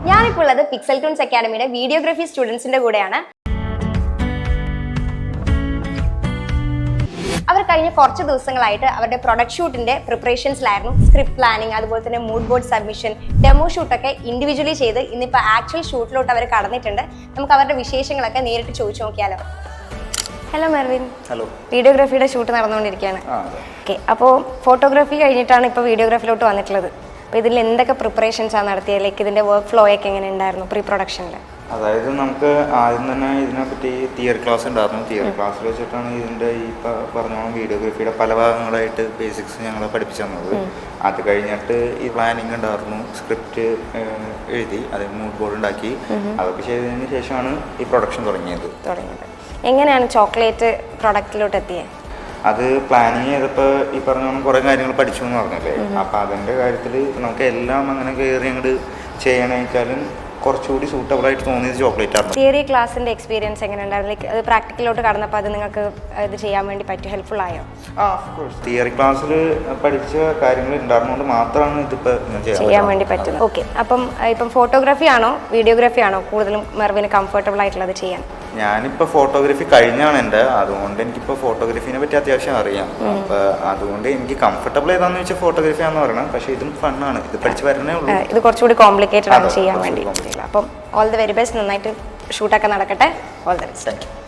ഞാനിപ്പോൾ ഉള്ളത് pixel ടൂൺസ് അക്കാഡമിയുടെ videography സ്റ്റുഡൻസിന്റെ കൂടെയാണ്. അവർ കഴിഞ്ഞ കുറച്ച് ദിവസങ്ങളായിട്ട് അവരുടെ പ്രൊഡക്റ്റ് ഷൂട്ടിന്റെ പ്രിപ്പറേഷൻസിലായിരുന്നു. സ്ക്രിപ്റ്റ് പ്ലാനിങ്, അതുപോലെ തന്നെ മൂഡ് ബോർഡ് സബ്മിഷൻ, ഡെമോ ഷൂട്ടൊക്കെ ഇൻഡിവിജ്വലി ചെയ്ത് ഇന്നിപ്പോൾ ആക്ച്വൽ ഷൂട്ടിലോട്ട് അവർ കടന്നിട്ടുണ്ട്. നമുക്ക് അവരുടെ വിശേഷങ്ങളൊക്കെ നേരിട്ട് ചോദിച്ചു നോക്കിയാലോ. Hello Mervin. ഹലോ. വീഡിയോഗ്രാഫിയുടെ ഷൂട്ട് നടന്നുകൊണ്ടിരിക്കുകയാണ്. ഓക്കെ, അപ്പോൾ ഫോട്ടോഗ്രാഫി കഴിഞ്ഞിട്ടാണ് ഇപ്പോൾ വീഡിയോഗ്രാഫിലോട്ട് വന്നിട്ടുള്ളത്. അപ്പോൾ ഇതിൽ എന്തൊക്കെ പ്രിപ്പറേഷൻസാണ് നടത്തിയത്? ലൈക്ക് ഇതിൻ്റെ വർക്ക് ഫ്ലോ ഒക്കെ എങ്ങനെ ഉണ്ടായിരുന്നു പ്രീ പ്രൊഡക്ഷനിൽ? അതായത് നമുക്ക് ആദ്യം തന്നെ ഇതിനെപ്പറ്റി തിയറി ക്ലാസ് ഉണ്ടായിരുന്നു. തിയറി ക്ലാസ്സിൽ വെച്ചിട്ടാണ് ഇതിൻ്റെ ഈ പറഞ്ഞോളം വീഡിയോഗ്രാഫിയുടെ പല ഭാഗങ്ങളായിട്ട് ബേസിക്സ് ഞങ്ങളെ പഠിപ്പിച്ചു തന്നത്. അത് കഴിഞ്ഞിട്ട് ഈ പ്ലാനിങ് ഉണ്ടായിരുന്നു, സ്ക്രിപ്റ്റ് എഴുതി, അത് മൂഡ് ബോർഡ് ഉണ്ടാക്കി, അതൊക്കെ ചെയ്തതിന് ശേഷമാണ് ഈ പ്രൊഡക്ഷൻ തുടങ്ങിയത്. എങ്ങനെയാണ് ചോക്ലേറ്റ് പ്രൊഡക്റ്റിലോട്ട് എത്തിയത്? അത് പ്ലാനിങ് ചെയ്തപ്പോൾ ഈ പറഞ്ഞോളം കുറേ കാര്യങ്ങൾ പഠിച്ചു എന്ന് പറഞ്ഞല്ലേ. അപ്പം അതിൻ്റെ കാര്യത്തിൽ നമുക്ക് എല്ലാം അങ്ങനെ കയറി അങ്ങോട്ട് ചെയ്യണമെച്ചാലും കുറച്ചുകൂടി സൂട്ടബിൾ ആയിട്ട് തോന്നിയത് ചോക്ലേറ്റ് ആണ്. തിയറി ക്ലാസ്സിന്റെ എക്സ്പീരിയൻസ് എങ്ങനെ ഉണ്ടായിരുന്നു? ലൈക്ക് അത് പ്രാക്ടിക്കലോട്ട് കടന്നപ്പോൾ അത് നിങ്ങൾക്ക് ഇത് ചെയ്യാൻ വേണ്ടി പറ്റി ഹെൽപ്ഫുൾ ആയോ? തിയറി ക്ലാസ്സിൽ പഠിച്ച കാര്യങ്ങൾ ഉണ്ടായിരുന്നതുകൊണ്ട് മാത്രമാണ് ഇതിപ്പോൾ ചെയ്യാൻ വേണ്ടി പറ്റുന്നത്. ഓക്കെ, ഇപ്പം ഫോട്ടോഗ്രാഫി ആണോ വീഡിയോഗ്രാഫി ആണോ കൂടുതലും മെർവിന് കംഫർട്ടബിൾ ആയിട്ടുള്ളത് ചെയ്യാൻ? ഞാനിപ്പോൾ ഫോട്ടോഗ്രാഫി കഴിഞ്ഞാണ് എൻ്റെ, അതുകൊണ്ട് എനിക്കിപ്പോൾ ഫോട്ടോഗ്രാഫിനെ പറ്റി അത്യാവശ്യം അറിയാം. അപ്പോൾ അതുകൊണ്ട് എനിക്ക് കംഫർട്ടബിൾ ഏതാണെന്ന് വെച്ചാൽ ഫോട്ടോഗ്രാഫി ആണെന്ന് പറയണം. പക്ഷേ ഇതും ഫണ്ണാണ്, ഇത് പഠിച്ച് വരണേ ഉള്ളൂ. ഇത് കുറച്ചുകൂടി കോംപ്ലിക്കേറ്റഡ് ആണ് ചെയ്യാൻ വേണ്ടി. അപ്പം ഓൾ ദി വെരി ബെസ്റ്റ്. നന്നായിട്ട് ഷൂട്ടൊക്കെ നടക്കട്ടെ. All the best. Thank you.